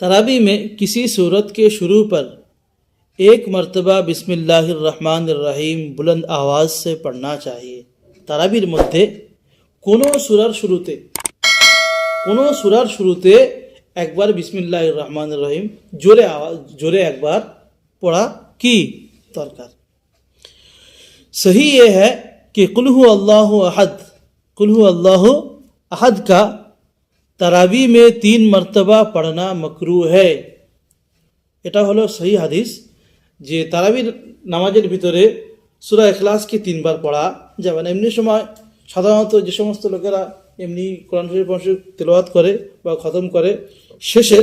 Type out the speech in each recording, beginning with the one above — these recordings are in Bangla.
तरावी में किसी सूरत के शुरू पर एक मरतबा बिस्मिल्लाहिर्रहमानिर्रहीम बुलंद आवाज़ से पढ़ना चाहिए। তারাবির মধ্যে কোনো সূরার শুরুতে একবার বিসমিল্লাহির রহমানির রহিম জোরে একবার পড়া কি দরকার। सही ये है कि कुल हु अल्लाहु अहद का तरावी में 3 मरतबा पढ़ना मकरू है। এটা হলো সহি হাদিস যে তারাবির নামাজের ভিতরে সূরা ইখলাসকে 3 বার পড়া যাবে না। এমনি সময় সাধারণত যে সমস্ত লোকেরা এমনি কোরআন শরীফ তেলাওয়াত করে বা খতম করে শেষে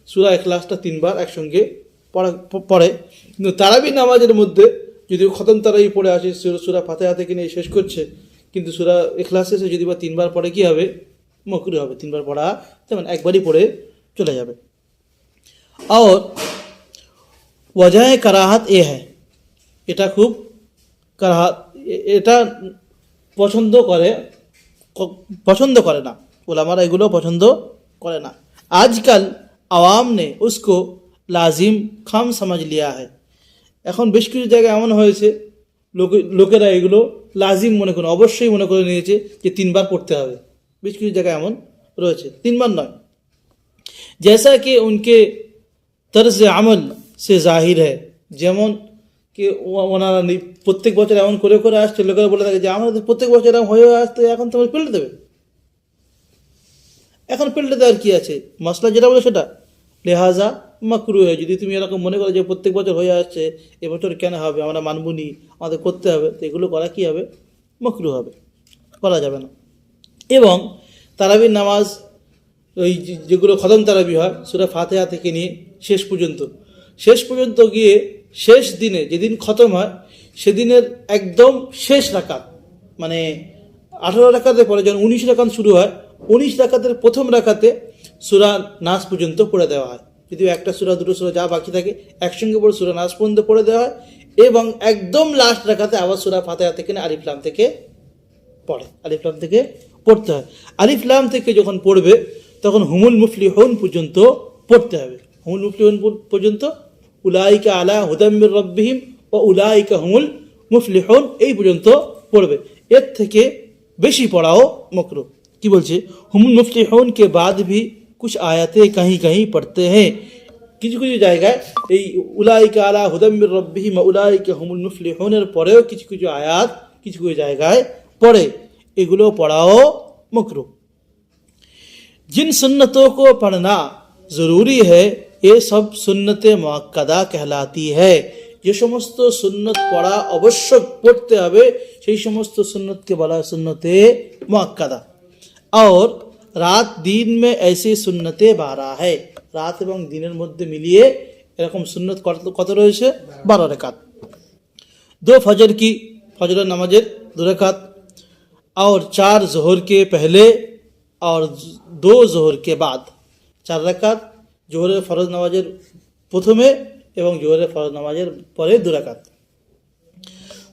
সূরা ইখলাসটা 3 বার একসঙ্গে পড়ে, কিন্তু তারাবির নামাজের মধ্যে যদি খতম তারাই পড়ে আসে সূরা ফাতিহা থেকে নিয়ে শেষ করছে, কিন্তু সূরা ইখলাস শেষে যদি বা 3 বার পড়ে কি হবে? মকরু হবে। 3 বার পড়া যেমন একবারই পড়ে চলে যাবে। আর ওয়াজাহ কারাহাত এ হ্যাঁ, এটা খুব কারাহাত, এটা পছন্দ করে না ওলামারা, এগুলো পছন্দ করে না। আজকাল আওয়াম নে উসকো লাজিম খাম সমাজ লিয়া হ্যায়। এখন বেশ কিছু জায়গায় এমন হয়েছে লোকেরা এগুলো লাজিম মনে করে, অবশ্যই মনে করে নিয়েছে যে 3 বার পড়তে হবে। বেশ কিছু জায়গায় এমন রয়েছে, 3 বার নয়। जैसा कि उनके तर्ज আমল সে জাহির है, যেমন কি ওনারা প্রত্যেক বছর এমন করে করে আসছে, লোকেরা বলে থাকে যে আমাদের প্রত্যেক বছর এরকম হয়ে আসতে এখন তোমার পেল্টে দেবে, এখন পেল্টে দেওয়ার কি আছে, মশলা যেটা বলে সেটা। লেহাজা মাকরু হয়। যদি তুমি এরকম মনে করো যে প্রত্যেক বছর হয়ে আসছে, এবছর কেন হবে, আমরা মানবনি, আমাদের করতে হবে, তো এগুলো করা কি হবে? মাকরু হবে, করা যাবে না। এবং তারাবির নামাজ ওই যেগুলো খতম তারাবি হয় সূরা ফাতিহা থেকে নিয়ে শেষ পর্যন্ত গিয়ে শেষ দিনে যেদিন খতম হয় সেদিনের একদম শেষ রাকাত, মানে 18 রাকাতের পরে যখন 19 রাকাত শুরু হয়, 19 রাকাতের প্রথম রাকাতে সূরা নাস পর্যন্ত পড়ে দেওয়া হয়। যদিও একটা সূরা দুটো সূরা যা বাকি থাকে একসঙ্গে পড়ে সূরা নাস পর্যন্ত পড়ে দেওয়া হয়, এবং একদম লাস্ট রাকাতে আবার সূরা ফাতিহা থেকে আলিফ লাম থেকে পড়তে হয়। আলিফ লাম থেকে যখন পড়বে তখন হুমুল মুফলিহুন পর্যন্ত পড়তে হবে। হুমুল মুফলিহুন পর্যন্ত, উলাইকা আলা হুদাম মির রাব্বিহিম ওয়া উলাইকা হুমুল মুফলিহুন এই পর্যন্ত পড়বে। এর থেকে বেশি পড়াও মকরু। কি বলছে? হুমুল মুফলিহুন কে বাদ ভি কুছ আয়াতে কहीं कहीं पढ़ते हैं। কিছু কিছু জায়গায় এই উলাইকা আলা হুদাম মির রাব্বিহিম ওয়া উলাইকা হুমুল মুফলিহুনের পরেও কিছু কিছু আয়াত কিছু কিছু জায়গায় পড়ে, এগুলো পড়াও मकरू। जिन सुन्नतों को पढ़ना ज़रूरी है ये सब सुन्नत मुअक्कदा कहलाती है। যে সমস্ত সুন্নত পড়া অবশ্যক পড়তে হবে সেই সমস্ত সুন্নতকে বলা হয় সুন্নতে মুআক্কাদা। और রাত দিন में ऐसी सुन्नतें 12 है। রাত এবং দিনের মধ্যে মিলিয়ে এরকম সুন্নত কত রয়েছে? 12 রাকাত। 2 ফজর की ফজরের নামাজের 2 রাকাত, और 4 जोहर के पहले और 2 जोहर के बाद 4 রাকাত, জোহরের ফরজ নামাজের প্রথমে এবং জোহরের ফরজ নামাজের পরে 2 রাকাত,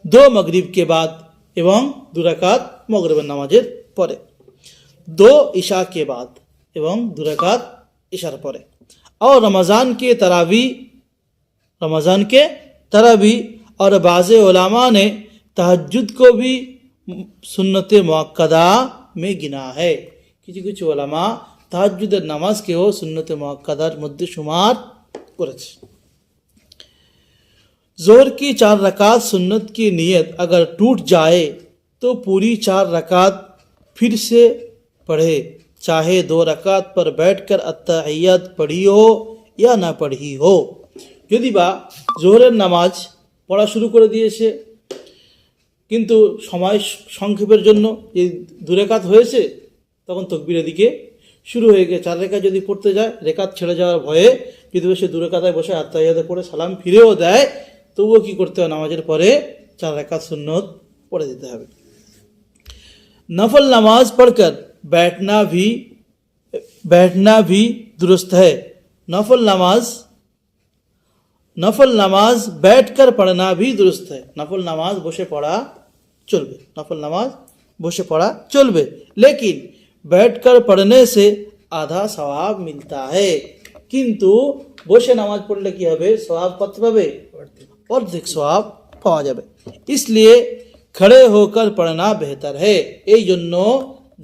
2 মাগরিব के बाद এবং 2 রাকাত মাগরিবের নামাজের পরে, 2 ইশা के बाद এবং 2 রাকাত ইশার পরে। और रमज़ान के तरावी और बाज़े उलमा ने तहज्जुद को भी सुन्नत मुअक्कदा में गिना है। কিছু কিছু ওলামা তাহাজ্জুদের নামাজকেও সুন্নতে মুআক্কাদার মধ্যে शुमार করেছে। जोहर की 4 रकात सुन्नत की नियत अगर टूट जाए तो पूरी 4 रकात फिर से पढ़े, चाहे 2 रकात पर बैठकर अत्ताहियात पढ़ी हो या ना पढ़ी हो। যদি বা জোহরের নামাজ পড়া শুরু করে দিয়েছে, কিন্তু সময় সংক্ষেপের জন্য এই 2 রাকাত হয়েছে, তখন তকবীরের দিকে শুরু হয়ে গিয়ে 4 রাকাত যদি পড়তে যায়, রেকাত ছেড়ে যাওয়ার ভয়ে যদি বসে 2 রাকাতায় বসে আত্তাহিয়াতে পড়ে সালাম ফিরেও দেয়, তবুও কি করতে হবে? নামাজের পরে 4 রাকাত সুন্নত পড়ে দিতে হবে। नफल नमाज पढ़कर बैठना भी दुरुस्त है। नफल नमाज बैठकर पढ़ना भी दुरुस्त है। नफल नमाज বসে পড়া চলবে, लेकिन बैठकर पढ़ने से आधा सवाब मिलता है। কিন্তু বসে নামাজ পড়লে কি হবে? সওয়াব কত পাবে? অর্ধেক সওয়াব পাওয়া যাবে। इसलिए खड़े होकर पढ़ना बेहतर है, এই জন্য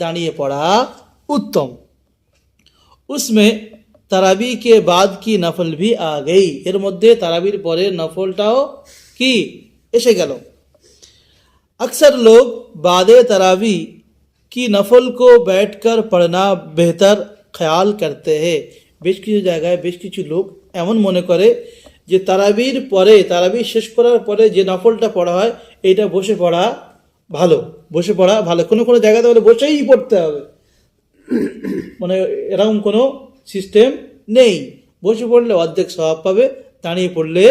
দাঁড়িয়ে পড়া উত্তম। उसमें তারাবি के बाद की नफल भी आ गई, এর মধ্যে তারাবির পরে নফলটাও কি এসে গেল। अक्सर लोग बाद तरावी की नफल को बैठकर पढ़ना बेहतर ख्याल करते हैं, বেশ কিছু জায়গায় বেশ কিছু লোক এমন মনে করে যে তারাবির পরে, তারাবি শেষ করার পরে যে নফলটা পড়া হয় এইটা বসে পড়া ভালো, বসে পড়া ভালো। কোনো কোনো জায়গাতে বলে বসেই পড়তে হবে, মানে এরকম কোনো সিস্টেম নেই। বসে পড়লে অর্ধেক সওয়াব পাবে, দাঁড়িয়ে পড়লে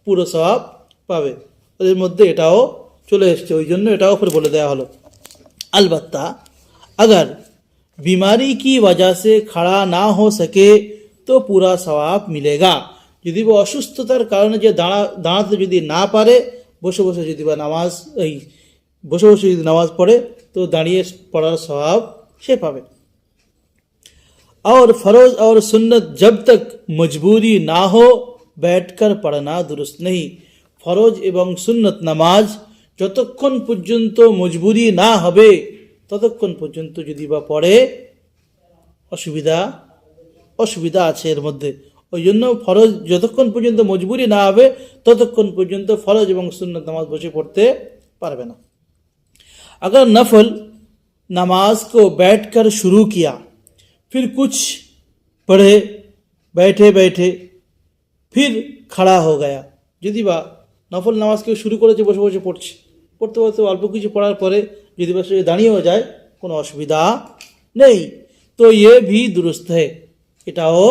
পুরো সওয়াব পাবে। ওদের মধ্যে এটাও চলে এসছে, ওই জন্য এটাও ফির বলে দেওয়া হলো। अलबत्ता अगर बीमारी की वजह से खड़ा ना हो सके तो पूरा सवाब मिलेगा, যদি বা অসুস্থতার কারণে যে দাঁড়াতে যদি না পারে, বসে বসে যদি বা নামাজ বসে বসে যদি নামাজ পড়ে তো দাঁড়িয়ে পড়ার সওয়াব সে পাবে। और फरोज और सुन्नत जब तक मजबूरी ना हो बैठकर पढ़ना दुरुस्त नहीं, ফরজ এবং সুন্নত নামাজ যতক্ষণ পর্যন্ত মজবুরি না হবে ততক্ষণ পর্যন্ত যদি বা পড়ে অসুবিধা আছে এর মধ্যে। ওই জন্য ফরজ যতক্ষণ পর্যন্ত মজবুরি না হবে ততক্ষণ পর্যন্ত ফরজ এবং সুন্নত নামাজ বসে পড়তে পারবে না। अगर नफल नमाज को बैठकर शुरू किया फिर कुछ पढ़े बैठे बैठे फिर खड़ा हो गया, যদি বা নফল নামাজকে শুরু করেছে বসে বসে পড়ছে, পড়তে পড়তে অল্প কিছু পড়ার পরে যদি বা সে দাঁড়িয়েও যায় কোনো অসুবিধা নেই, তো ইয়ে ভি দুরুস্ত है, এটাও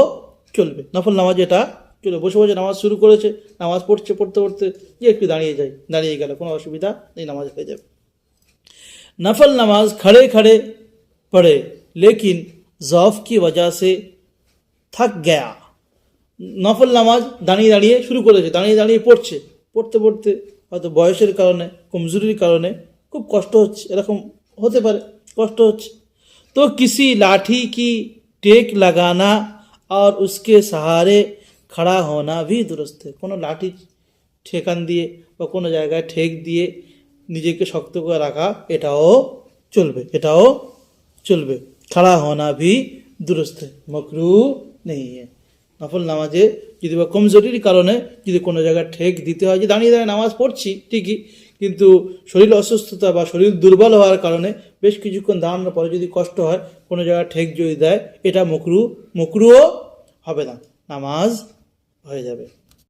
চলবে। নফল নামাজ এটা চলবে, বসে বসে নামাজ শুরু করেছে, নামাজ পড়ছে, পড়তে পড়তে যে একটু দাঁড়িয়ে যায়, দাঁড়িয়ে গেল কোনো অসুবিধা নেই, নামাজ হয়ে যাবে। नफल नमाज खड़े खड़े पढ़े लेकिन ज़ौफ़ की वजह से थक गया, নফল নামাজ দাঁড়িয়ে দাঁড়িয়ে শুরু করেছে, দাঁড়িয়ে দাঁড়িয়ে পড়ছে, পড়তে পড়তে হয়তো বয়সের কারণে, কমজোরির কারণে খুব কষ্ট হচ্ছে, এরকম হতে পারে, কষ্ট হচ্ছে, তো किसी लाठी की टेक लगाना और उसके सहारे खड़ा होना भी दुरुस्त है, কোনো লাঠি ঠেকান দিয়ে বা কোনো জায়গায় ঠেক দিয়ে নিজেকে শক্ত করে রাখা এটাও চলবে, এটাও চলবে। खड़ा होना भी दुरुस्त है, मकरूह नहीं है। নফল নামাজে যদি বা কমজোরির কারণে যদি কোনো জায়গায় ঠেক দিতে হয়, যে দাঁড়িয়ে দাঁড়িয়ে নামাজ পড়ছি ঠিকই, কিন্তু শরীর অসুস্থতা বা শরীর দুর্বল হওয়ার কারণে বেশ কিছুক্ষণ দাঁড়ানোর পরে যদি কষ্ট হয়, কোনো জায়গায় ঠেক যদি দেয়, এটা মকরুহ হবে না, নামাজ হয়ে যাবে।